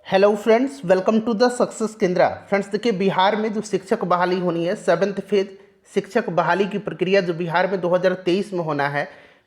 Hello friends, welcome to the success Kendra. Friends देखिए, बिहार में जो शिक्षक बहाली होनी है, 7th फेज शिक्षक बहाली की प्रक्रिया जो बिहार में 2023 में होना है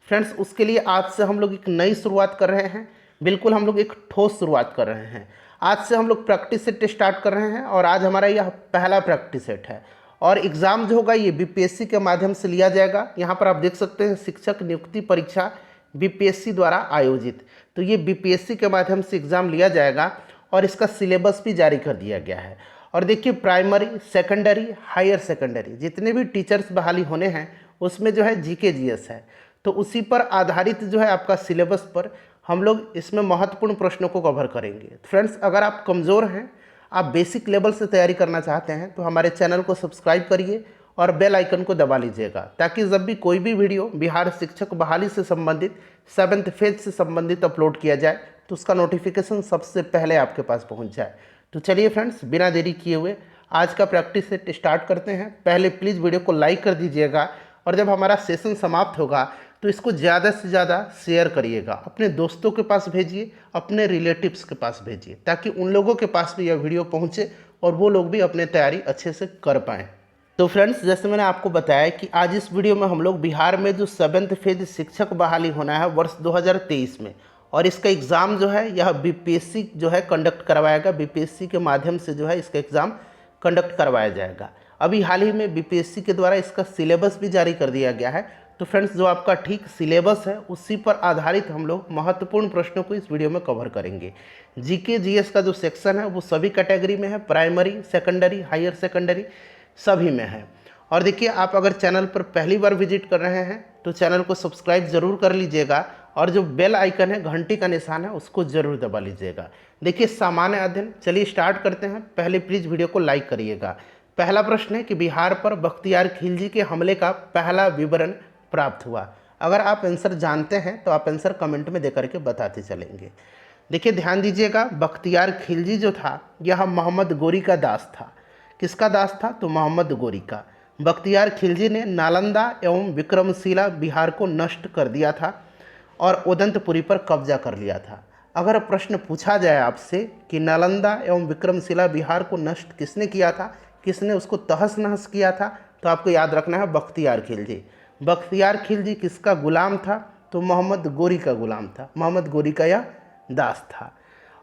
फ्रेंड्स, उसके लिए आज से हम लोग एक नई शुरुआत कर रहे हैं। बिल्कुल हम लोग एक ठोस शुरुआत कर रहे हैं। आज से हम लोग प्रैक्टिस सेट स्टार्ट कर रहे हैं और आज हमारा यह पहला प्रैक्टिस सेट है। और एग्ज़ाम जो होगा ये बीपीएससी के माध्यम से लिया जाएगा। यहाँ पर आप देख सकते हैं शिक्षक नियुक्ति परीक्षा बीपीएससी द्वारा आयोजित। तो ये बीपीएससी के माध्यम से एग्ज़ाम लिया जाएगा और इसका सिलेबस भी जारी कर दिया गया है। और देखिए, प्राइमरी, सेकेंडरी, हायर सेकेंडरी जितने भी टीचर्स बहाली होने हैं उसमें जो है जीके जीएस है। तो उसी पर आधारित जो है आपका सिलेबस पर हम लोग इसमें महत्वपूर्ण प्रश्नों को कवर करेंगे। फ्रेंड्स, अगर आप कमज़ोर हैं, आप बेसिक लेवल से तैयारी करना चाहते हैं तो हमारे चैनल को सब्सक्राइब करिए और बेल आइकन को दबा लीजिएगा, ताकि जब भी कोई भी वीडियो बिहार शिक्षक बहाली से संबंधित 7th फेज से संबंधित अपलोड किया जाए तो उसका नोटिफिकेशन सबसे पहले आपके पास पहुंच जाए। तो चलिए फ्रेंड्स, बिना देरी किए हुए आज का प्रैक्टिस सेट स्टार्ट करते हैं। पहले प्लीज़ वीडियो को लाइक कर दीजिएगा और जब हमारा सेशन समाप्त होगा तो इसको ज़्यादा से ज़्यादा शेयर करिएगा, अपने दोस्तों के पास भेजिए, अपने रिलेटिव्स के पास भेजिए, ताकि उन लोगों के पास भी यह वीडियो पहुँचे और वो लोग भी अपने तैयारी अच्छे से कर पाएँ। तो फ्रेंड्स, जैसे मैंने आपको बताया कि आज इस वीडियो में हम लोग बिहार में जो 7th फेज शिक्षक बहाली होना है वर्ष 2023 में, और इसका एग्ज़ाम जो है यह बीपीएससी जो है कंडक्ट करवाएगा। बीपीएससी के माध्यम से जो है इसका एग्ज़ाम कंडक्ट करवाया जाएगा। अभी हाल ही में बीपीएससी के द्वारा इसका सिलेबस भी जारी कर दिया गया है। तो फ्रेंड्स, जो आपका ठीक सिलेबस है उसी पर आधारित हम लोग महत्वपूर्ण प्रश्नों को इस वीडियो में कवर करेंगे। जीके जीएस का जो सेक्शन है वो सभी कैटेगरी में है, प्राइमरी, सेकेंडरी, हायर सेकेंडरी सभी में है। और देखिए, आप अगर चैनल पर पहली बार विजिट कर रहे हैं तो चैनल को सब्सक्राइब ज़रूर कर लीजिएगा और जो बेल आइकन है, घंटी का निशान है, उसको ज़रूर दबा लीजिएगा। देखिए, सामान्य अध्ययन, चलिए स्टार्ट करते हैं। पहले प्लीज़ वीडियो को लाइक करिएगा। पहला प्रश्न है कि बिहार पर बख्तियार खिलजी के हमले का पहला विवरण प्राप्त हुआ। अगर आप आंसर जानते हैं तो आप आंसर कमेंट में दे करके बताते चलेंगे। देखिए, ध्यान दीजिएगा, बख्तियार खिलजी जो था यह मोहम्मद गोरी का दास था। किसका दास था? तो मोहम्मद गोरी का। बख्तियार खिलजी ने नालंदा एवं विक्रमशिला बिहार को नष्ट कर दिया था और उदंतपुरी पर कब्जा कर लिया था। अगर प्रश्न पूछा जाए आपसे कि नालंदा एवं विक्रमशिला बिहार को नष्ट किसने किया था, किसने उसको तहस नहस किया था, तो आपको याद रखना है बख्तियार खिलजी। बख्तियार खिलजी किसका गुलाम था? तो मोहम्मद गोरी का गुलाम था। मोहम्मद गोरी का यह दास था।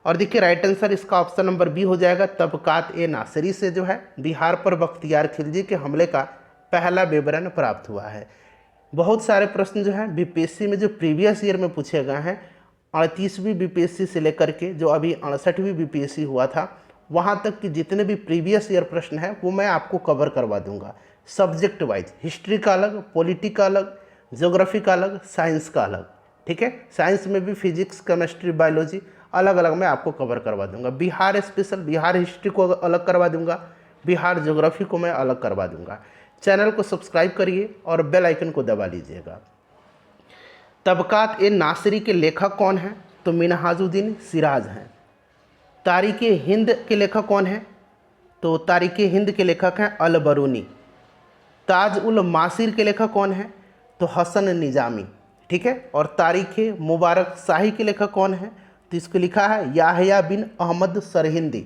और देखिए, राइट आंसर इसका ऑप्शन नंबर बी हो जाएगा। तबकात ए नासिरी से जो है बिहार पर बख्तियार खिलजी के हमले का पहला विवरण प्राप्त हुआ है। बहुत सारे प्रश्न जो हैं बीपीएससी में जो प्रीवियस ईयर में पूछे गए हैं, 38वीं बीपीएससी से लेकर के जो अभी 68वीं बीपीएससी हुआ था, वहाँ तक कि जितने भी प्रीवियस ईयर प्रश्न हैं वो मैं आपको कवर करवा दूंगा सब्जेक्ट वाइज। हिस्ट्री का अलग, पॉलिटी का अलग, ज्योग्राफी का अलग, साइंस का अलग। ठीक है, साइंस में भी फिजिक्स, केमिस्ट्री, बायोलॉजी अलग अलग मैं आपको कवर करवा दूंगा। बिहार स्पेशल, बिहार हिस्ट्री को अलग करवा दूंगा, बिहार ज्योग्राफी को मैं अलग करवा दूंगा। चैनल को सब्सक्राइब करिए और बेल आइकन को दबा लीजिएगा। तबकात ए नासिरी के लेखक कौन हैं? तो मिनहाजुद्दीन सिराज हैं। तारीख हिंद के लेखक कौन हैं? तो तारीख हिंद के लेखक हैं अल बरूनी। ताज उल मासिर के लेखक कौन हैं? तो हसन निजामी। ठीक है, और तारीख मुबारक शाही के लेखक कौन हैं? तो इसको लिखा है याहया बिन अहमद सरहिंदी।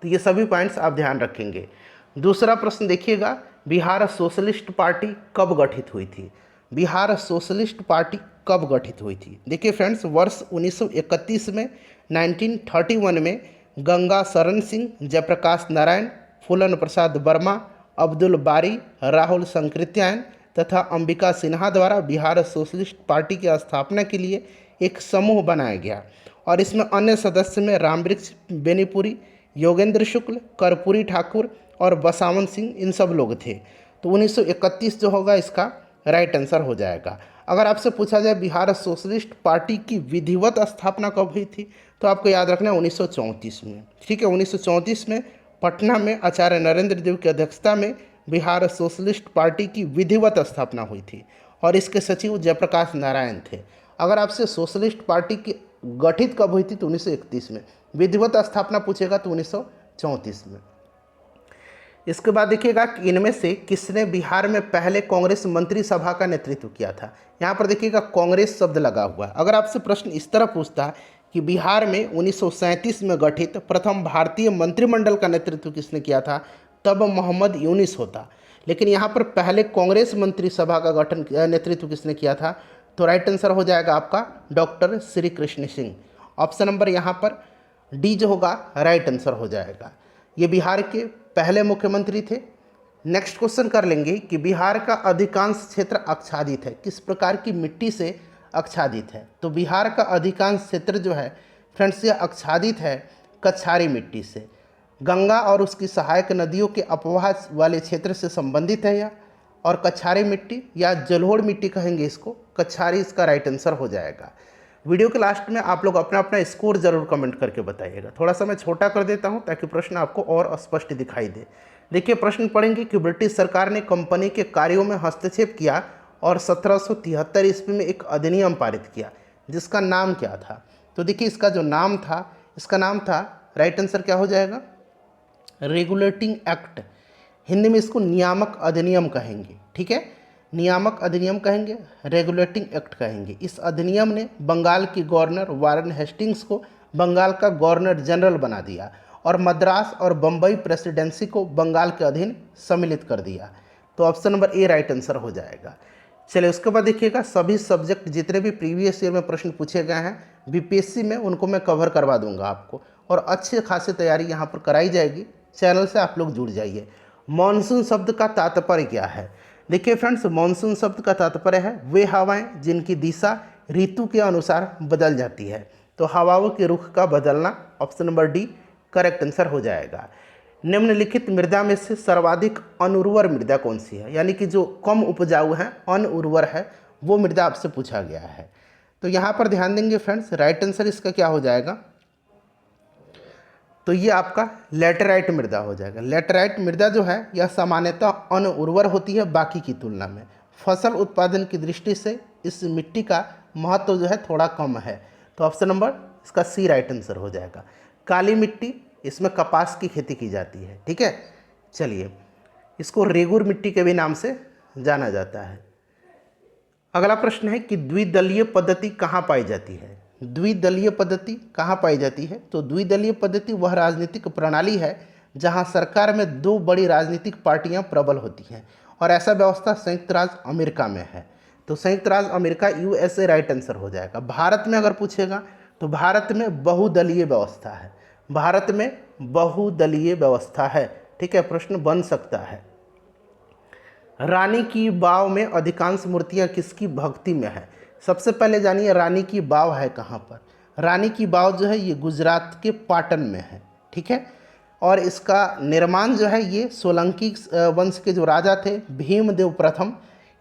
तो ये सभी पॉइंट्स आप ध्यान रखेंगे। दूसरा प्रश्न देखिएगा, बिहार सोशलिस्ट पार्टी कब गठित हुई थी? बिहार सोशलिस्ट पार्टी कब गठित हुई थी? देखिए फ्रेंड्स, वर्ष 1931 में, 1931 में गंगा शरण सिंह, जयप्रकाश नारायण, फूलन प्रसाद वर्मा, अब्दुल बारी, राहुल संकृत्यायन तथा अंबिका सिन्हा द्वारा बिहार सोशलिस्ट पार्टी की स्थापना के लिए एक समूह बनाया गया। और इसमें अन्य सदस्य में रामवृक्ष बेनीपुरी, योगेंद्र शुक्ल, कर्पूरी ठाकुर और बसावन सिंह, इन सब लोग थे। तो 1931 जो होगा इसका राइट आंसर हो जाएगा। अगर आपसे पूछा जाए बिहार सोशलिस्ट पार्टी की विधिवत स्थापना कब हुई थी, तो आपको याद रखना है 1934 में। ठीक है, 1934 में पटना में आचार्य नरेंद्र देव की अध्यक्षता में बिहार सोशलिस्ट पार्टी की विधिवत स्थापना हुई थी और इसके सचिव जयप्रकाश नारायण थे। अगर आपसे सोशलिस्ट पार्टी की गठित कब हुई थी तो 1931 में, विधिवत स्थापना पूछेगा तो 1934 में। इसके बाद देखिएगा कि इनमें से किसने बिहार में पहले कांग्रेस मंत्री सभा का नेतृत्व किया था। यहाँ पर देखिएगा कांग्रेस शब्द लगा हुआ है। अगर आपसे प्रश्न इस तरह पूछता है कि बिहार में 1937 में गठित प्रथम भारतीय मंत्रिमंडल का नेतृत्व किसने किया था, तब मोहम्मद यूनिस होता। लेकिन यहाँ पर पहले कांग्रेस मंत्रिसभा का गठन नेतृत्व किसने किया था, तो राइट आंसर हो जाएगा आपका doctor Shri Krishna Singh. Option number यहाँ पर डी जो होगा राइट आंसर हो जाएगा। ये बिहार के पहले मुख्यमंत्री थे। नेक्स्ट क्वेश्चन कर लेंगे कि बिहार का अधिकांश क्षेत्र आच्छादित है, किस प्रकार की मिट्टी से आच्छादित है। तो बिहार का अधिकांश क्षेत्र जो है फ्रेंड्स ये आच्छादित है कछारी मिट्टी से। गंगा और उसकी सहायक नदियों के अपवाह वाले क्षेत्र से संबंधित है यह। और कछारी मिट्टी या जलोढ़ मिट्टी कहेंगे इसको, कछारी इसका राइट आंसर हो जाएगा। वीडियो के लास्ट में आप लोग अपना अपना स्कोर जरूर कमेंट करके बताइएगा। थोड़ा सा मैं छोटा कर देता हूं ताकि प्रश्न आपको और स्पष्ट दिखाई दे। देखिए प्रश्न पढ़ेंगे कि ब्रिटिश सरकार ने कंपनी के कार्यों में हस्तक्षेप किया और 1773 ईस्वी में एक अधिनियम पारित किया जिसका नाम क्या था। तो देखिए इसका जो नाम था, इसका नाम था, राइट आंसर क्या हो जाएगा, रेगुलेटिंग एक्ट। हिंदी में इसको नियामक अधिनियम कहेंगे, ठीक है, नियामक अधिनियम कहेंगे, रेगुलेटिंग एक्ट कहेंगे। इस अधिनियम ने बंगाल की गवर्नर वारेन हेस्टिंग्स को बंगाल का गवर्नर जनरल बना दिया और मद्रास और बम्बई प्रेसिडेंसी को बंगाल के अधीन सम्मिलित कर दिया। तो option number A right answer हो जाएगा। चलिए उसके बाद देखिएगा सभी सब्जेक्ट जितने भी प्रीवियस ईयर में प्रश्न पूछे गए हैं बीपीएससी में, उनको मैं कवर करवा दूंगा आपको और अच्छे खासी तैयारी यहाँ पर कराई जाएगी। चैनल से आप लोग जुड़ जाइए। मानसून शब्द का तात्पर्य क्या है। देखिए फ्रेंड्स, मानसून शब्द का तात्पर्य है वे हवाएं जिनकी दिशा ऋतु के अनुसार बदल जाती है। तो हवाओं के रुख का बदलना, option number D correct answer हो जाएगा। निम्नलिखित मृदा में से सर्वाधिक अनुर्वर मृदा कौन सी है, यानी कि जो कम उपजाऊ है, अनुर्वर है, वो मृदा आपसे पूछा गया है। तो यहाँ पर ध्यान देंगे फ्रेंड्स, राइट आंसर इसका क्या हो जाएगा, तो ये आपका लेटेराइट मृदा हो जाएगा। लेटेराइट मृदा जो है यह सामान्यतः अनुर्वर होती है बाकी की तुलना में। फसल उत्पादन की दृष्टि से इस मिट्टी का महत्व जो है थोड़ा कम है। तो ऑप्शन नंबर इसका सी राइट आंसर हो जाएगा। काली मिट्टी, इसमें कपास की खेती की जाती है, ठीक है। चलिए इसको रेगुर मिट्टी के भी नाम से जाना जाता है। अगला प्रश्न है कि द्विदलीय पद्धति कहाँ पाई जाती है। द्विदलीय पद्धति कहाँ पाई जाती है, तो द्विदलीय पद्धति वह राजनीतिक प्रणाली है जहाँ सरकार में दो बड़ी राजनीतिक पार्टियाँ प्रबल होती हैं और ऐसा व्यवस्था संयुक्त राज्य अमेरिका में है। तो संयुक्त राज्य अमेरिका यूएसए राइट आंसर हो जाएगा। भारत में अगर पूछेगा तो भारत में बहुदलीय व्यवस्था है, भारत में बहुदलीय व्यवस्था है, ठीक है, प्रश्न बन सकता है। रानी की वाव में अधिकांश मूर्तियां किसकी भक्ति में है। सबसे पहले जानिए रानी की वाव है कहाँ पर। रानी की वाव जो है ये गुजरात के पाटन में है, ठीक है। और इसका निर्माण जो है ये सोलंकी वंश के जो राजा थे भीमदेव प्रथम,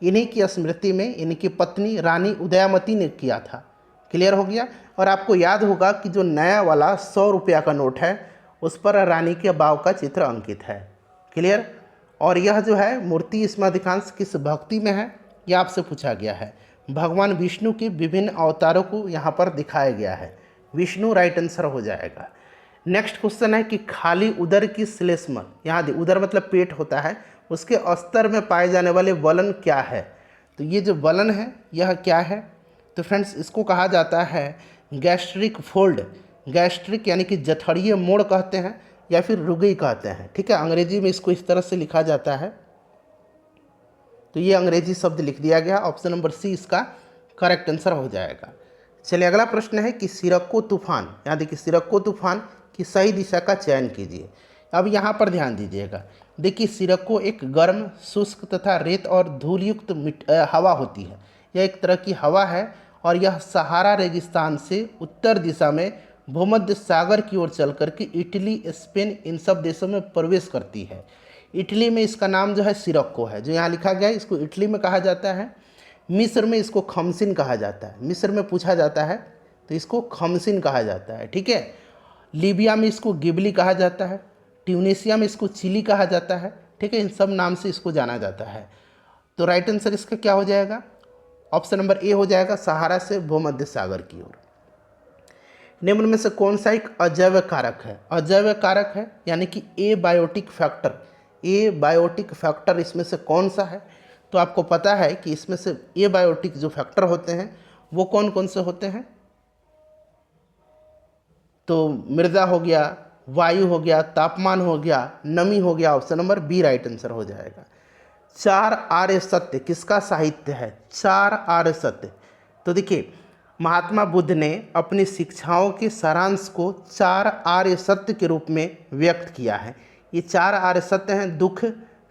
इन्हीं की स्मृति में इनकी पत्नी रानी उदयमती ने किया था। क्लियर हो गया। और आपको याद होगा कि जो नया वाला 100 रुपया का नोट है उस पर रानी के वाव का चित्र अंकित है। क्लियर। और यह जो है मूर्ति इसमें अधिकांश किस भक्ति में है, यह आपसे पूछा गया है। भगवान विष्णु के विभिन्न अवतारों को यहाँ पर दिखाया गया है। विष्णु राइट आंसर हो जाएगा। नेक्स्ट क्वेश्चन है कि खाली उदर की श्लेष्म, यहाँ उदर मतलब पेट होता है, उसके अस्तर में पाए जाने वाले वलन क्या है। तो ये जो वलन है यह क्या है, तो फ्रेंड्स इसको कहा जाता है गैस्ट्रिक फोल्ड। गैस्ट्रिक यानी कि जठरीय मोड़ कहते हैं या फिर रुगई कहते हैं, ठीक है। अंग्रेजी में इसको इस तरह से लिखा जाता है। तो ये अंग्रेजी शब्द लिख दिया गया, ऑप्शन नंबर सी इसका करेक्ट आंसर हो जाएगा। चलिए अगला प्रश्न है कि सिरक्को तूफान, यहाँ देखिए सिरक्को तूफान की सही दिशा का चयन कीजिए। अब यहाँ पर ध्यान दीजिएगा। देखिए सिरक्को एक गर्म, शुष्क तथा रेत और धूलयुक्त हवा होती है। यह एक तरह की हवा है और यह सहारा रेगिस्तान से उत्तर दिशा में भूमध्य सागर की ओर चल करके इटली, स्पेन इन सब देशों में प्रवेश करती है। इटली में इसका नाम जो है सिरक्को है, जो यहाँ लिखा गया है, इसको इटली में कहा जाता है। मिस्र में इसको खमसिन कहा जाता है, मिस्र में पूछा जाता है तो इसको खमसिन कहा जाता है, ठीक है। लीबिया में इसको गिबली कहा जाता है, ट्यूनीसिया में इसको चिली कहा जाता है, ठीक है। इन सब नाम से इसको जाना जाता है। तो राइट आंसर इसका क्या हो जाएगा, ऑप्शन नंबर ए हो जाएगा, सहारा से भूमध्य सागर की ओर। निम्न में से कौन सा एक अजैव कारक है। अजैव कारक है यानी कि एबायोटिक फैक्टर, एबायोटिक फैक्टर इसमें से कौन सा है। तो आपको पता है कि इसमें से एबायोटिक जो फैक्टर होते हैं वो कौन कौन से होते हैं। तो मृदा हो गया, वायु हो गया, तापमान हो गया, नमी हो गया। Option number b right answer हो जाएगा। 4 आर्य सत्य किसका साहित्य है? 4 आर्य सत्य। तो देखिए, महात्मा बुद्ध ने अपनी शिक्षाओं के सारांश को 4 आर्य सत्य के रूप में व्यक्त किया है। ये 4 आर्य सत्य हैं: दुख,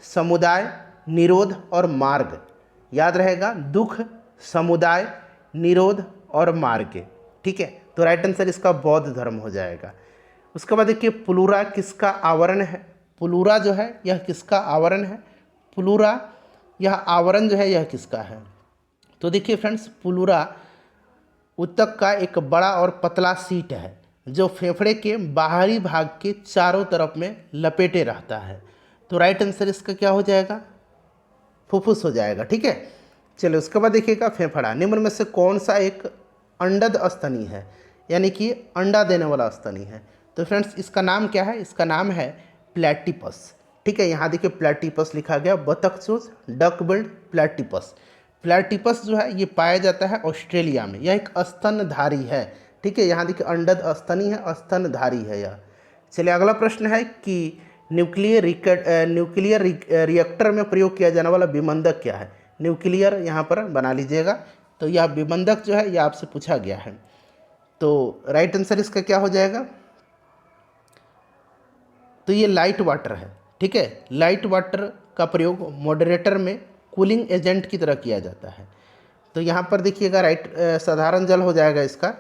समुदाय, निरोध और मार्ग। याद रहेगा, दुख, समुदाय, निरोध और मार्ग। ठीक है, तो राइट आंसर इसका बौद्ध धर्म हो जाएगा। उसके बाद देखिए, पुलूरा किसका आवरण है? पुलूरा जो है यह किसका आवरण है? पुलूरा यह आवरण जो है यह किसका है? तो देखिए फ्रेंड्स, पुलूरा ऊतक का एक बड़ा और पतला सीट है जो फेफड़े के बाहरी भाग के चारों तरफ में लपेटे रहता है। तो राइट आंसर इसका क्या हो जाएगा? फुफ्फुस हो जाएगा। ठीक है, चलिए उसके बाद देखिएगा, फेफड़ा निम्न में से कौन सा एक अंडद स्तनी है, यानी कि अंडा देने वाला स्तनी है? तो फ्रेंड्स इसका नाम क्या है? इसका नाम है प्लेटिपस। ठीक है, यहाँ देखिए प्लेटिपस लिखा गया, बतखचोंच, डक बिल्ड प्लेटिपस। प्लेटिपस जो है ये पाया जाता है ऑस्ट्रेलिया में। यह एक स्तनधारी है। ठीक है, यहाँ देखिए अंडद स्तनी है, स्तनधारी है यह। चलिए अगला प्रश्न है कि न्यूक्लियर रिएक्टर में प्रयोग किया जाने वाला विमंदक क्या है? न्यूक्लियर यहाँ पर बना लीजिएगा। तो यह विमंदक जो है यह आपसे पूछा गया है। तो राइट आंसर इसका क्या हो जाएगा? तो ये लाइट वाटर है। ठीक है, लाइट वाटर का प्रयोग मॉडरेटर में कूलिंग एजेंट की तरह किया जाता है। तो यहाँ पर देखिएगा राइट साधारण जल हो जाएगा इसका।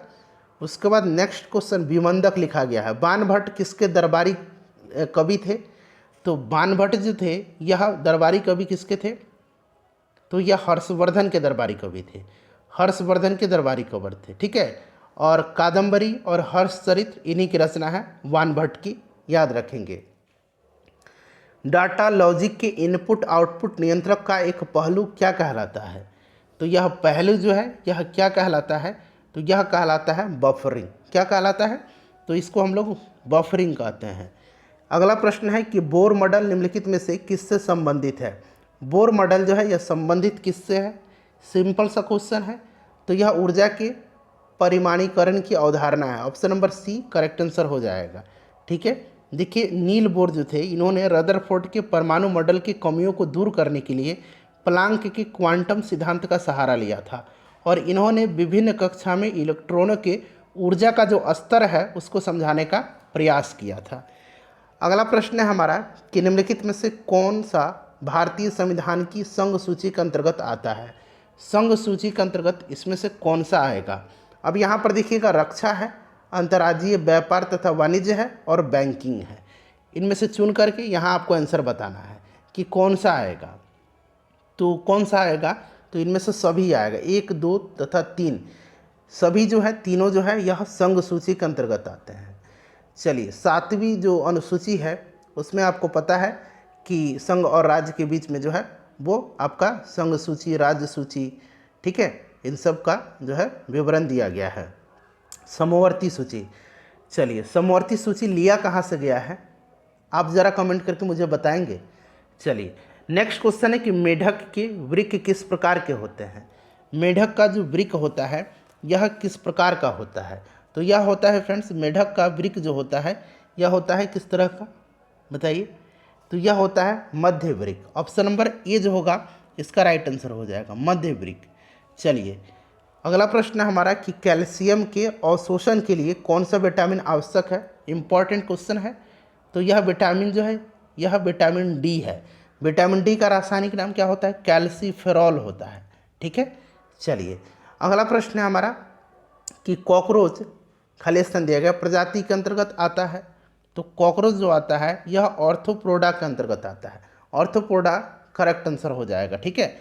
उसके बाद नेक्स्ट क्वेश्चन, विमंदक लिखा गया है। बाणभट्ट किसके दरबारी कवि थे? तो बाणभट्ट जो थे यह दरबारी कवि किसके थे? तो यह हर्षवर्धन के दरबारी कवि थे। हर्षवर्धन के दरबारी कवि थे। ठीक है, और कादम्बरी और हर्षचरित इन्हीं की रचना है बाणभट्ट की, याद रखेंगे। डाटा लॉजिक के इनपुट आउटपुट नियंत्रक का एक पहलू क्या कहलाता है? तो यह पहलू जो है यह क्या कहलाता है? तो यह कहलाता है बफरिंग। क्या कहलाता है? तो इसको हम लोग बफरिंग कहते हैं। अगला प्रश्न है कि बोर मॉडल निम्नलिखित में से किससे संबंधित है? बोर मॉडल जो है यह संबंधित किससे है? सिंपल सा क्वेश्चन है। तो यह ऊर्जा के परिमाणीकरण की अवधारणा है। Option number c correct answer हो जाएगा। ठीक है, देखिए नील बोर जो थे इन्होंने रदरफोर्ड के परमाणु मॉडल की कमियों को दूर करने के लिए प्लांक के क्वांटम सिद्धांत का सहारा लिया था और इन्होंने विभिन्न कक्षा में इलेक्ट्रॉनों के ऊर्जा का जो स्तर है उसको समझाने का प्रयास किया था। अगला प्रश्न है हमारा कि निम्नलिखित में से कौन सा भारतीय संविधान की संघ सूची के अंतर्गत आता है? संघ सूची के अंतर्गत इसमें से कौन सा आएगा? अब यहाँ पर देखिएगा, रक्षा है, अंतर्राज्यीय व्यापार तथा वाणिज्य है और बैंकिंग है। इनमें से चुन करके यहाँ आपको आंसर बताना है कि कौन सा आएगा। तो कौन सा आएगा? तो इनमें से सभी आएगा, 1, 2 तथा 3 सभी जो है, तीनों जो है यह संघ सूची के अंतर्गत आते हैं। चलिए 7वीं जो अनुसूची है उसमें आपको पता है कि संघ और राज्य के बीच में जो है वो आपका संघ सूची, राज्य सूची, ठीक है, इन सब का जो है विवरण दिया गया है। समवर्ती सूची, चलिए समवर्ती सूची लिया कहाँ से गया है आप ज़रा कमेंट करके मुझे बताएंगे। चलिए नेक्स्ट क्वेश्चन है कि मेढक के वृक्क किस प्रकार के होते हैं? मेढक का जो वृक्क होता है यह किस प्रकार का होता है? तो यह होता है फ्रेंड्स, मेढक का वृक्क जो होता है यह होता है किस तरह का, बताइए? तो यह होता है मध्य वृक्क। ऑप्शन नंबर ए जो होगा इसका राइट आंसर हो जाएगा, मध्य वृक्क। चलिए अगला प्रश्न है हमारा कि कैल्शियम के अवशोषण के लिए कौन सा विटामिन आवश्यक है? इंपॉर्टेंट क्वेश्चन है। तो यह विटामिन जो है यह विटामिन डी है। विटामिन डी का रासायनिक नाम क्या होता है? कैल्सीफेरॉल होता है। ठीक है, चलिए अगला प्रश्न है हमारा कि कॉकरोच, खाली स्थान दिया गया, प्रजाति के अंतर्गत आता है। तो कॉकरोच जो आता है यह ऑर्थोपोडा के अंतर्गत आता है। ऑर्थोपोडा करेक्ट आंसर हो जाएगा। ठीक है,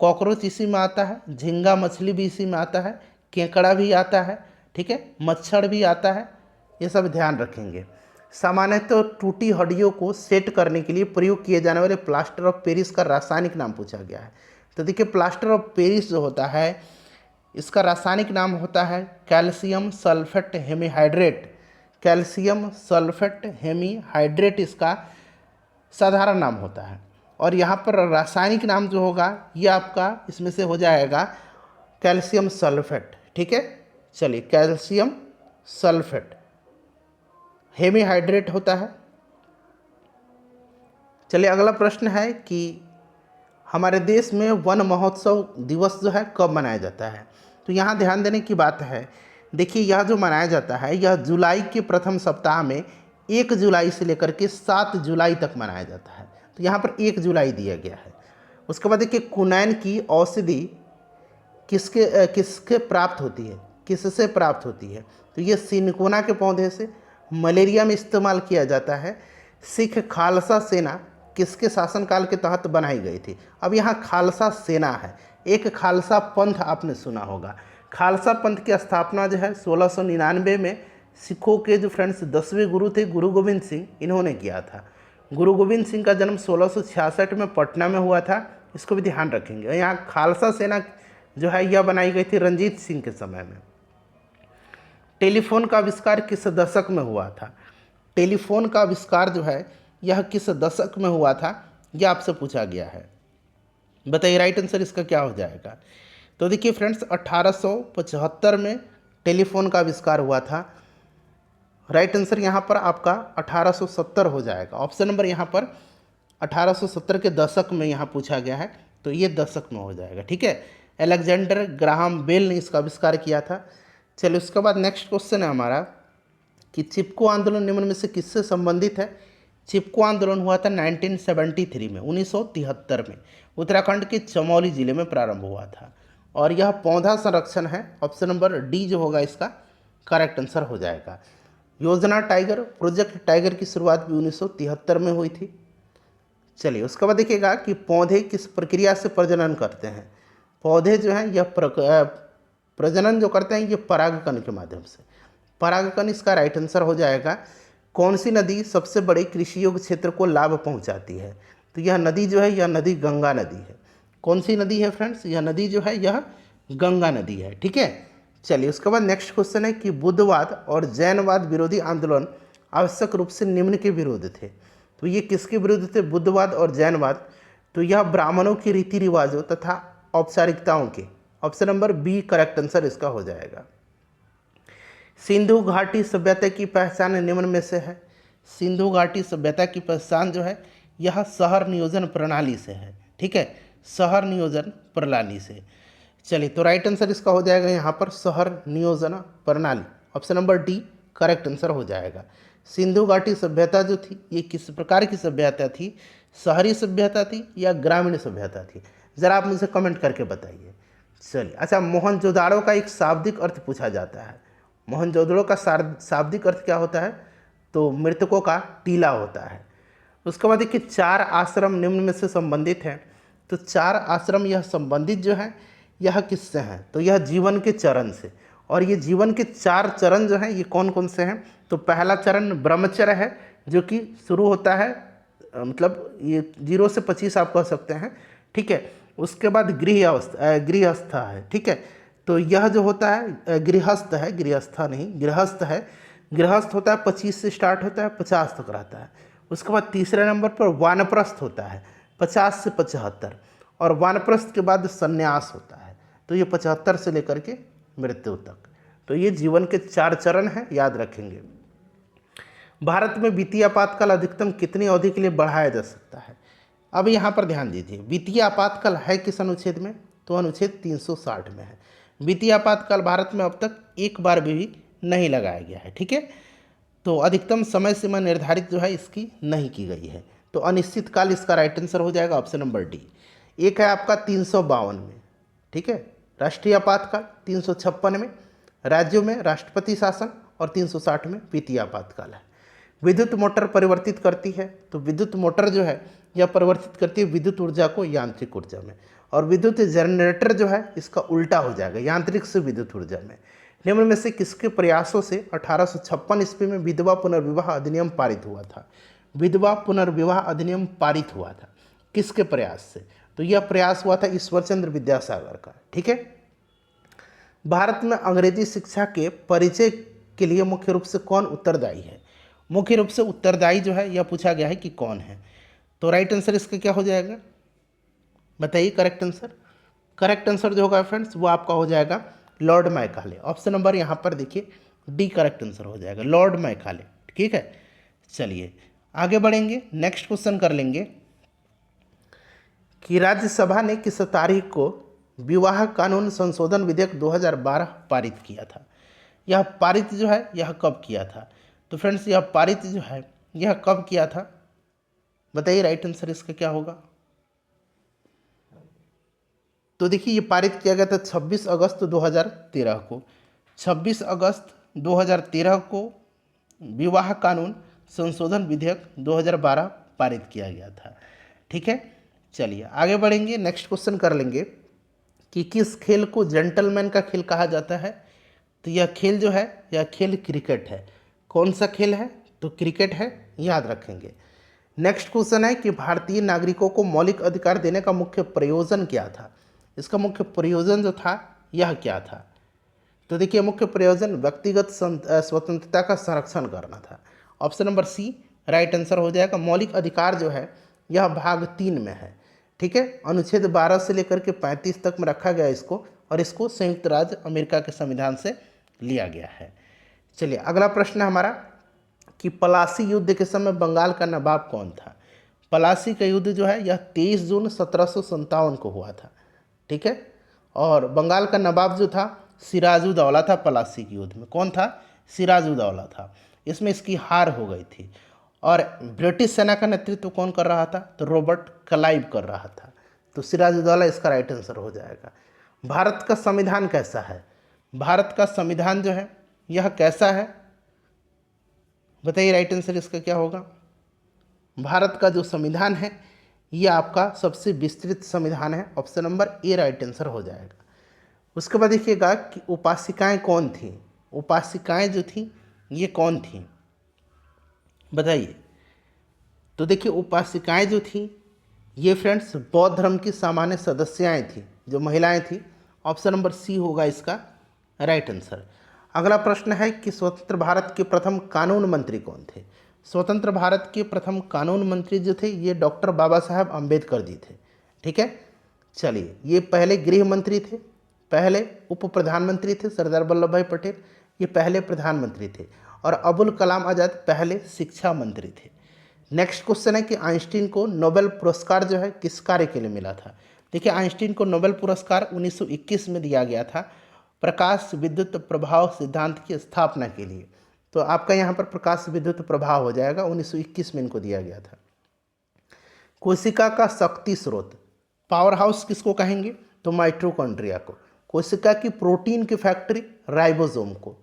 कॉकरोच इसी में आता है, झींगा मछली भी इसी में आता है, केकड़ा भी आता है, ठीक है, मच्छर भी आता है, ये सब ध्यान रखेंगे। सामान्यतः टूटी हड्डियों को सेट करने के लिए प्रयोग किए जाने वाले प्लास्टर ऑफ पेरिस का रासायनिक नाम पूछा गया है। तो देखिए प्लास्टर ऑफ पेरिस जो होता है इसका रासायनिक नाम होता है calcium sulphate hemihydrate. Calcium sulphate hemihydrate इसका साधारण नाम होता है और यहाँ पर रासायनिक नाम जो होगा ये आपका इसमें से हो जाएगा कैल्शियम सल्फेट। ठीक है, चलिए कैल्शियम सल्फेट। हेमीहाइड्रेट होता है। चलिए अगला प्रश्न है कि हमारे देश में वन महोत्सव दिवस जो है कब मनाया जाता है। तो यहाँ ध्यान देने की बात है, देखिए यह जो मनाया जाता है यह जुलाई के प्रथम सप्ताह में 1 जुलाई से लेकर के 7 जुलाई तक मनाया जाता है। तो यहाँ पर 1 जुलाई दिया गया है। उसके बाद देखिए कुनैन की औषधि किसके प्राप्त होती है, किससे प्राप्त होती है। तो ये सिनकोना के पौधे से मलेरिया में इस्तेमाल किया जाता है। सिख खालसा सेना किसके शासनकाल के तहत बनाई गई थी। अब यहाँ खालसा सेना है, एक खालसा पंथ आपने सुना होगा। खालसा पंथ की स्थापना जो है 1699 में सिखों के जो फ्रेंड्स 10वें गुरु थे गुरु गोविंद सिंह, इन्होंने किया था। गुरु गोविंद सिंह का जन्म 1666 में पटना में हुआ था, इसको भी ध्यान रखेंगे। यहाँ खालसा सेना जो है यह बनाई गई थी रंजीत सिंह के समय में। टेलीफोन का आविष्कार किस दशक में हुआ था। टेलीफोन का आविष्कार जो है यह किस दशक में हुआ था, यह आपसे पूछा गया है। बताइए राइट आंसर इसका क्या हो जाएगा। तो देखिए फ्रेंड्स 1875 में टेलीफोन का आविष्कार हुआ था। राइट आंसर यहाँ पर आपका 1870 हो जाएगा। ऑप्शन नंबर यहाँ पर 1870 के दशक में यहाँ पूछा गया है, तो ये दशक में हो जाएगा। ठीक है, अलेक्जेंडर ग्राहम बेल ने इसका आविष्कार किया था। चलिए उसके बाद नेक्स्ट क्वेश्चन है हमारा कि चिपको आंदोलन निम्न में से किससे संबंधित है। चिपको आंदोलन हुआ था 1973 में, 1973 में उत्तराखंड के चमौली जिले में प्रारंभ हुआ था और यह पौधा संरक्षण है। ऑप्शन नंबर डी जो होगा इसका करेक्ट आंसर हो जाएगा। योजना टाइगर, प्रोजेक्ट टाइगर की शुरुआत भी 1973 में हुई थी। चलिए उसके बाद देखिएगा कि पौधे किस प्रक्रिया से प्रजनन करते हैं। पौधे जो हैं यह प्रजनन जो करते हैं ये परागकण के माध्यम से। परागकण इसका राइट आंसर हो जाएगा। कौन सी नदी सबसे बड़े कृषि योग्य क्षेत्र को लाभ पहुंचाती है। तो यह नदी जो है यह नदी गंगा नदी है। कौन सी नदी है फ्रेंड्स, यह नदी जो है यह गंगा नदी है। ठीक है, चलिए उसके बाद नेक्स्ट क्वेश्चन है कि बुद्धवाद और जैनवाद विरोधी आंदोलन आवश्यक रूप से निम्न के विरुद्ध थे। तो ये किसके विरुद्ध थे, बुद्धवाद और जैनवाद। तो यह ब्राह्मणों के रीति रिवाजों तथा औपचारिकताओं के। Option number b correct answer इसका हो जाएगा। सिंधु घाटी सभ्यता की पहचान निम्न में से है। सिंधु घाटी सभ्यता की पहचान जो है यह शहर नियोजन प्रणाली से है। ठीक है, शहर नियोजन प्रणाली से। चलिए तो राइट आंसर इसका हो जाएगा यहाँ पर शहर नियोजन प्रणाली। Option number D correct answer हो जाएगा। सिंधु घाटी सभ्यता जो थी ये किस प्रकार की सभ्यता थी, शहरी सभ्यता थी या ग्रामीण सभ्यता थी, ज़रा आप मुझे कमेंट करके बताइए। चलिए अच्छा, मोहनजोदाड़ो का एक शाब्दिक अर्थ पूछा जाता है। मोहनजोदड़ो का शाब्दिक अर्थ क्या होता है, तो मृतकों का टीला होता है। उसके बाद देखिए 4 आश्रम निम्न में से संबंधित हैं। तो 4 आश्रम यह संबंधित जो है यह किससे हैं, तो यह जीवन के चरण से। और ये जीवन के 4 चरण जो हैं ये कौन कौन से हैं। तो पहला चरण ब्रह्मचर्य है जो कि शुरू होता है मतलब ये 0 से 25 आप कह सकते हैं। ठीक है, उसके बाद गृहस्थ है। ठीक है, तो यह जो होता है गृहस्थ है, गृहस्था नहीं गृहस्थ है। गृहस्थ होता है 25 से स्टार्ट होता है 50 तक रहता है। उसके बाद तीसरे नंबर पर वानप्रस्थ होता है 50 से 75 और वानप्रस्थ के बाद संन्यास होता है, तो ये 75 से लेकर के मृत्यु तक। तो ये जीवन के 4 चरण हैं, याद रखेंगे। भारत में वित्तीय आपातकाल अधिकतम कितनी अवधि के लिए बढ़ाया जा सकता है। अब यहाँ पर ध्यान दीजिए, वित्तीय आपातकाल है किस अनुच्छेद में, तो अनुच्छेद 360 में है। वित्तीय आपातकाल भारत में अब तक एक बार भी नहीं लगाया गया है। ठीक है, तो अधिकतम समय सीमा निर्धारित जो है इसकी नहीं की गई है। तो अनिश्चित काल इसका राइट आंसर हो जाएगा ऑप्शन नंबर डी। एक है आपका 352 में। ठीक है, राष्ट्रीय आपातकाल 356 में, राज्यों में राष्ट्रपति शासन और 360 में वित्तीय आपातकाल है। विद्युत मोटर परिवर्तित करती है, तो विद्युत मोटर जो है यह परिवर्तित करती है विद्युत ऊर्जा को यांत्रिक ऊर्जा में। और विद्युत जनरेटर जो है इसका उल्टा हो जाएगा, यांत्रिक से विद्युत ऊर्जा में। निम्न में से किसके प्रयासों से 1856 ईस्वी में विधवा पुनर्विवाह अधिनियम पारित हुआ था। विधवा पुनर्विवाह अधिनियम पारित हुआ था किसके प्रयास से, तो यह प्रयास हुआ था ईश्वरचंद्र विद्यासागर का। ठीक है, भारत में अंग्रेजी शिक्षा के परिचय के लिए मुख्य रूप से कौन उत्तरदायी है। मुख्य रूप से उत्तरदायी जो है यह पूछा गया है कि कौन है। तो राइट आंसर इसका क्या हो जाएगा, बताइए करेक्ट आंसर। करेक्ट आंसर जो होगा फ्रेंड्स वो आपका हो जाएगा लॉर्ड मैकाले। ऑप्शन नंबर यहाँ पर देखिए डी करेक्ट आंसर हो जाएगा, लॉर्ड मैकाले। ठीक है, चलिए आगे बढ़ेंगे। नेक्स्ट क्वेश्चन कर लेंगे कि राज्यसभा ने किस तारीख को विवाह कानून संशोधन विधेयक 2012 पारित किया था? यह पारित जो है यह कब किया था? तो फ्रेंड्स यह पारित जो है यह कब किया था, बताइए राइट आंसर इसका क्या होगा। तो देखिए ये पारित किया गया था 26 अगस्त 2013 को। 26 अगस्त 2013 को विवाह कानून संशोधन विधेयक 2012 पारित किया गया था। ठीक है, चलिए आगे बढ़ेंगे। नेक्स्ट क्वेश्चन कर लेंगे कि किस खेल को जेंटलमैन का खेल कहा जाता है? तो यह खेल जो है यह खेल क्रिकेट है। कौन सा खेल है? तो क्रिकेट है, याद रखेंगे। नेक्स्ट क्वेश्चन है कि भारतीय नागरिकों को मौलिक अधिकार देने का मुख्य प्रयोजन क्या था? इसका मुख्य प्रयोजन जो था यह क्या था? तो देखिए मुख्य प्रयोजन व्यक्तिगत स्वतंत्रता का संरक्षण करना था। Option number c right answer हो जाएगा। मौलिक अधिकार जो है यह भाग 3 में है। ठीक है, अनुच्छेद 12 से लेकर के 35 तक में रखा गया इसको, और इसको संयुक्त राज्य अमेरिका के संविधान से लिया गया है। चलिए अगला प्रश्न है हमारा कि पलासी युद्ध के समय बंगाल का नवाब कौन था? पलासी का युद्ध जो है यह 23 जून 1757 को हुआ था। ठीक है, और बंगाल का नवाब जो था सिराजुद्दौला था। पलासी के युद्ध में कौन था? सिराजुद्दौला था। इसमें इसकी हार हो गई थी। और ब्रिटिश सेना का नेतृत्व कौन कर रहा था? तो रॉबर्ट क्लाइव कर रहा था। तो सिराजुद्दौला इसका राइट आंसर हो जाएगा। भारत का संविधान कैसा है? भारत का संविधान जो है यह कैसा है, बताइए राइट आंसर इसका क्या होगा। भारत का जो संविधान है यह आपका सबसे विस्तृत संविधान है। Option number A right answer हो जाएगा। उसके बाद देखिएगा कि उपासिकाएं कौन थी? उपासिकाएं जो थी ये कौन थी, बताइए। तो देखिए उपासिकाएं जो थी ये फ्रेंड्स बौद्ध धर्म की सामान्य सदस्याएं थी, जो महिलाएं थी। ऑप्शन नंबर सी होगा इसका राइट आंसर। अगला प्रश्न है कि स्वतंत्र भारत के प्रथम कानून मंत्री कौन थे? स्वतंत्र भारत के प्रथम कानून मंत्री जो थे ये डॉक्टर बाबा साहब अम्बेडकर जी थे। ठीक है, चलिए ये पहले गृह मंत्री थे, पहले उप प्रधानमंत्री थे सरदार वल्लभ भाई पटेल, ये पहले प्रधानमंत्री थे, और अबुल कलाम आज़ाद पहले शिक्षा मंत्री थे। नेक्स्ट क्वेश्चन है कि आइंस्टीन को नोबेल पुरस्कार जो है किस कार्य के लिए मिला था? देखिए आइंस्टीन को नोबेल पुरस्कार 1921 में दिया गया था प्रकाश विद्युत प्रभाव सिद्धांत की स्थापना के लिए। तो आपका यहाँ पर प्रकाश विद्युत प्रभाव हो जाएगा, 1921 में इनको दिया गया था। कोशिका का शक्ति स्रोत पावर हाउस किसको कहेंगे? तो माइटोकॉन्ड्रिया को। कोशिका की प्रोटीन की फैक्ट्री राइबोसोम को।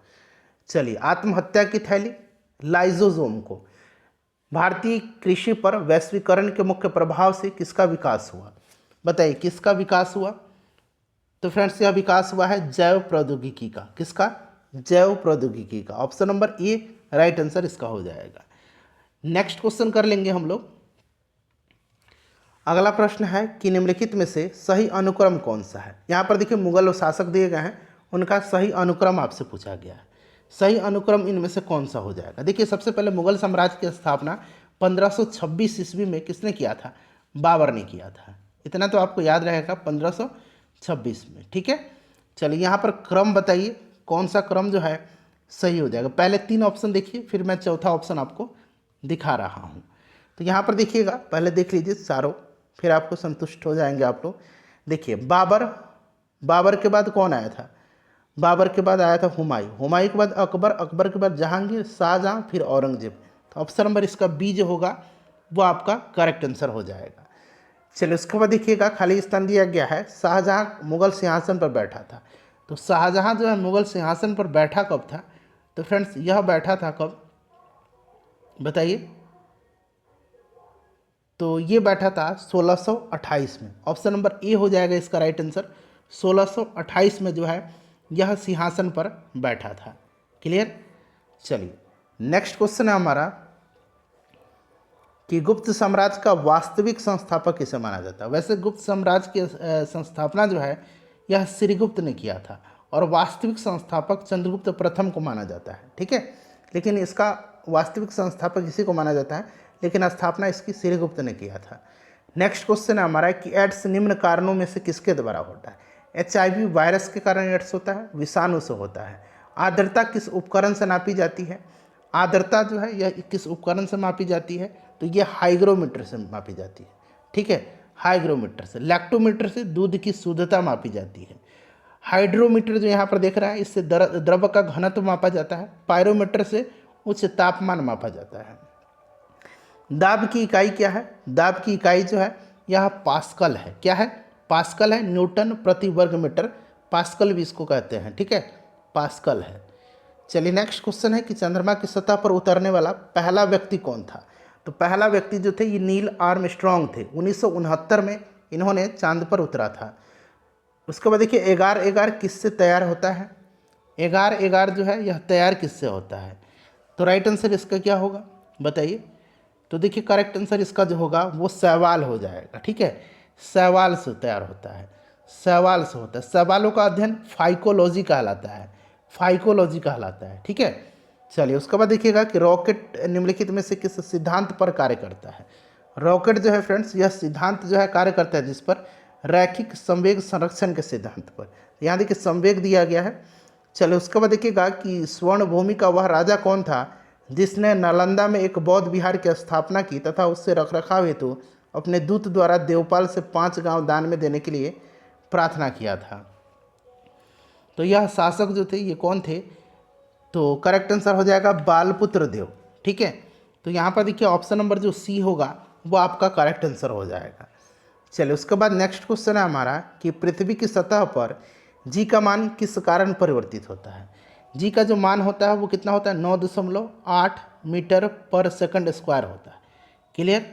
चलिए आत्महत्या की थैली लाइसोसोम को। भारतीय कृषि पर वैश्वीकरण के मुख्य प्रभाव से किसका विकास हुआ? बताइए किसका विकास हुआ? तो फ्रेंड्स यह विकास हुआ है जैव प्रौद्योगिकी का। किसका? जैव प्रौद्योगिकी का। Option number A right answer इसका हो जाएगा। नेक्स्ट क्वेश्चन कर लेंगे हम लोग। अगला प्रश्न है कि निम्नलिखित में से सही अनुक्रम कौन सा है? यहाँ पर देखिए मुगल शासक दिए गए हैं, उनका सही अनुक्रम आपसे पूछा गया है। सही अनुक्रम इनमें से कौन सा हो जाएगा? देखिए सबसे पहले मुगल साम्राज्य की स्थापना 1526 ईस्वी में किसने किया था? बाबर ने किया था। इतना तो आपको याद रहेगा 1526 में। ठीक है, चलिए यहाँ पर क्रम बताइए कौन सा क्रम जो है सही हो जाएगा। पहले 3 ऑप्शन देखिए, फिर मैं चौथा ऑप्शन आपको दिखा रहा हूँ। तो यहाँ पर देखिएगा, पहले देख लीजिए चारों, फिर आपको संतुष्ट हो जाएंगे आप लोग। देखिए बाबर के बाद कौन आया था? बाबर के बाद आया था हुमायूं, हुमायूं के बाद अकबर, अकबर के बाद जहांगीर, शाहजहां, फिर औरंगजेब। तो ऑप्शन नंबर इसका बी जो होगा वो आपका करेक्ट आंसर हो जाएगा। चलिए उसके बाद देखिएगा खाली स्थान दिया गया है शाहजहां मुगल सिंहासन पर बैठा था। तो शाहजहां जो है मुगल सिंहासन पर बैठा कब था? तो फ्रेंड्स यह बैठा था कब, बताइए। तो ये बैठा था 1628 में। ऑप्शन नंबर ए हो जाएगा इसका राइट आंसर। 1628 में जो है यह सिंहासन पर बैठा था। क्लियर? चलिए नेक्स्ट क्वेश्चन है हमारा कि गुप्त साम्राज्य का वास्तविक संस्थापक किसे माना जाता है? वैसे गुप्त साम्राज्य की संस्थापना जो है यह श्रीगुप्त ने किया था, और वास्तविक संस्थापक चंद्रगुप्त प्रथम को माना जाता है। ठीक है, लेकिन इसका वास्तविक संस्थापक इसी को माना जाता है, लेकिन स्थापना इसकी श्रीगुप्त ने किया था। नेक्स्ट क्वेश्चन है हमारा कि एड्स निम्न कारणों में से किसके द्वारा होता है? HIV वायरस के कारण एड्स होता है, विषाणु से होता है। आर्द्रता किस उपकरण से नापी जाती है? आर्द्रता जो है यह किस उपकरण से मापी जाती है, तो ये हाइग्रोमीटर से मापी जाती है, ठीक है, हाइग्रोमीटर से। लैक्टोमीटर से दूध की शुद्धता मापी जाती है। हाइड्रोमीटर जो यहाँ पर देख रहा है, इससे द्रव का घनत्व मापा जाता है। पायरोमीटर से उच्च तापमान मापा जाता है। दाब की इकाई क्या है, दाब की इकाई जो है यह पास्कल है। क्या है, पास्कल है, न्यूटन प्रति वर्ग मीटर, पास्कल भी इसको कहते हैं, ठीक है, पास्कल है। चलिए नेक्स्ट क्वेश्चन है कि चंद्रमा की सतह पर उतरने वाला पहला व्यक्ति कौन था। तो पहला व्यक्ति जो थे ये नील आर्मस्ट्रॉन्ग थे। 1969 में इन्होंने चांद पर उतरा था। उसके बाद देखिए एगार एगार किससे तैयार होता है। एगार एगार जो है यह तैयार किससे होता है, तो राइट आंसर इसका क्या होगा बताइए। तो देखिए करेक्ट आंसर इसका जो होगा वो शैवाल हो जाएगा, ठीक है, शैवाल से तैयार होता है, शैवाल से होता है। शैवालों का अध्ययन फाइकोलॉजी कहलाता है, फाइकोलॉजी कहलाता है, ठीक है। चलिए उसके बाद देखिएगा कि रॉकेट निम्नलिखित में से किस सिद्धांत पर कार्य करता है। रॉकेट जो है फ्रेंड्स यह सिद्धांत जो है कार्य करता है जिस पर, रैखिक संवेग संरक्षण के सिद्धांत पर। यहाँ देखिए संवेग दिया गया है। चलिए उसके बाद देखिएगा कि स्वर्ण भूमि का वह राजा कौन था जिसने नालंदा में एक बौद्ध विहार की स्थापना की तथा उससे रखरखाव हेतु अपने दूत द्वारा देवपाल से 5 गांव दान में देने के लिए प्रार्थना किया था। तो यह शासक जो थे ये कौन थे, तो करेक्ट आंसर हो जाएगा बालपुत्र देव, ठीक है। तो यहाँ पर देखिए ऑप्शन नंबर जो सी होगा वो आपका करेक्ट आंसर हो जाएगा। चलिए उसके बाद नेक्स्ट क्वेश्चन है हमारा कि पृथ्वी की सतह पर जी का मान किस कारण परिवर्तित होता है। जी का जो मान होता है वो कितना होता है, 9.8 मीटर पर सेकंड स्क्वायर होता है। क्लियर।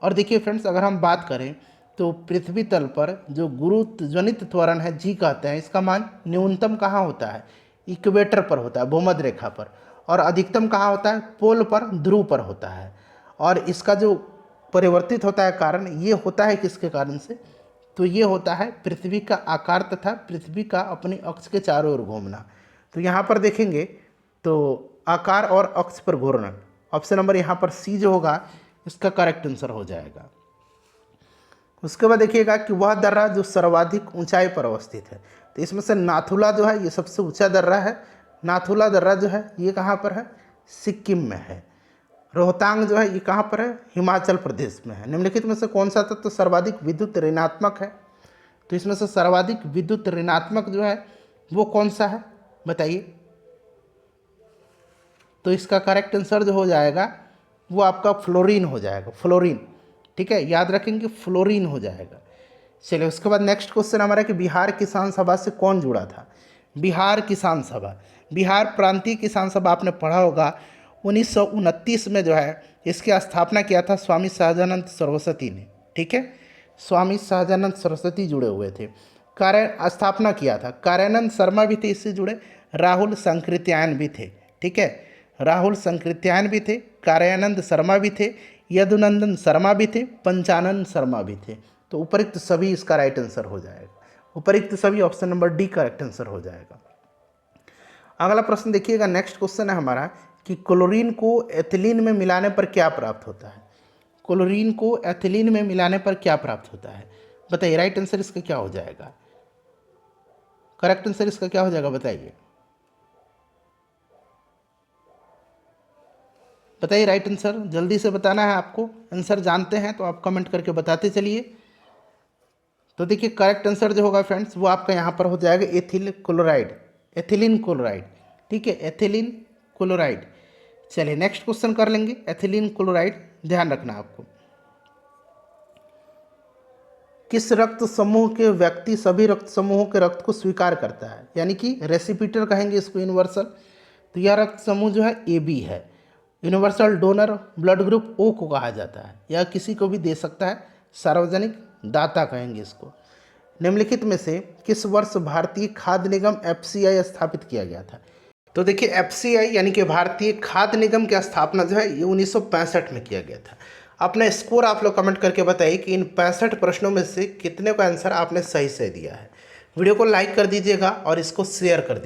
और देखिए फ्रेंड्स अगर हम बात करें तो पृथ्वी तल पर जो गुरुत्वजनित त्वरण है जी कहते हैं, इसका मान न्यूनतम कहाँ होता है, इक्वेटर पर होता है, भूमध्य रेखा पर, और अधिकतम कहाँ होता है, पोल पर, ध्रुव पर होता है। और इसका जो परिवर्तित होता है कारण, ये होता है किसके कारण से, तो ये होता है पृथ्वी का आकार तथा पृथ्वी का अपनी अक्ष के चारों ओर घूमना। तो यहाँ पर देखेंगे तो आकार और अक्ष पर घूर्णन, ऑप्शन नंबर यहाँ पर सी जो होगा इसका करेक्ट आंसर हो जाएगा। उसके बाद देखिएगा कि वह दर्रा जो सर्वाधिक ऊंचाई पर अवस्थित है, तो इसमें से नाथुला जो है ये सबसे ऊंचा दर्रा है। नाथुला दर्रा जो है ये कहाँ पर है, सिक्किम में है। रोहतांग जो है ये कहाँ पर है, हिमाचल प्रदेश में है। निम्नलिखित में से कौन सा तत्व तो सर्वाधिक विद्युत ऋणात्मक है, तो इसमें से सर्वाधिक विद्युत ऋणात्मक जो है वो कौन सा है बताइए। तो इसका करेक्ट आंसर जो हो जाएगा वो आपका फ्लोरीन हो जाएगा, फ्लोरीन, ठीक है, याद रखेंगे फ्लोरीन हो जाएगा। चलिए उसके बाद नेक्स्ट क्वेश्चन हमारा कि बिहार किसान सभा से कौन जुड़ा था। बिहार किसान सभा, बिहार प्रांतीय किसान सभा आपने पढ़ा होगा, 1929 में जो है इसकी स्थापना किया था स्वामी सहजानंद सरस्वती ने, ठीक है, स्वामी सहजानंद सरस्वती जुड़े हुए थे, कार्य स्थापना किया था। कार्यानंद शर्मा भी थे इससे जुड़े, राहुल संकृत्यायन भी थे, ठीक है, राहुल संकृत्यायन भी थे, कार्यानंद शर्मा भी थे, यदुनंदन शर्मा भी थे, पंचानंद शर्मा भी थे। तो उपरिक्त सभी इसका राइट आंसर हो जाएगा, उपरिक्त सभी option number D correct answer हो जाएगा। अगला प्रश्न देखिएगा, नेक्स्ट क्वेश्चन है हमारा कि क्लोरीन को एथिलीन में मिलाने पर क्या प्राप्त होता है। क्लोरीन को एथिलीन में मिलाने पर क्या प्राप्त होता है बताइए, राइट आंसर इसका क्या हो जाएगा, करेक्ट आंसर इसका क्या हो जाएगा बताइए, बताइए राइट आंसर, जल्दी से बताना है आपको। आंसर जानते हैं तो आप कमेंट करके बताते चलिए। तो देखिए करेक्ट आंसर जो होगा फ्रेंड्स वो आपका यहाँ पर हो जाएगा एथिल क्लोराइड, एथिलीन क्लोराइड, ठीक है, एथिलीन क्लोराइड। चलिए नेक्स्ट क्वेश्चन कर लेंगे, एथिलीन क्लोराइड, ध्यान रखना आपको। किस रक्त समूह के व्यक्ति सभी रक्त समूहों के रक्त को स्वीकार करता है, यानी कि रेसिपिटर कहेंगे इसको, यूनिवर्सल। तो यह रक्त समूह जो है AB है। Universal donor blood group O को कहा जाता है, यह किसी को भी दे सकता है, सार्वजनिक दाता कहेंगे इसको। निम्नलिखित में से किस वर्ष भारतीय खाद्य निगम FCI स्थापित किया गया था। तो देखिए FCI यानी कि भारतीय खाद्य निगम की स्थापना जो है ये 1965 में किया गया था। अपना स्कोर आप लोग कमेंट करके बताइए कि इन 65 प्रश्नों में से कितने का आंसर आपने सही से दिया है। वीडियो को लाइक कर दीजिएगा और इसको शेयर कर दीजिएगा।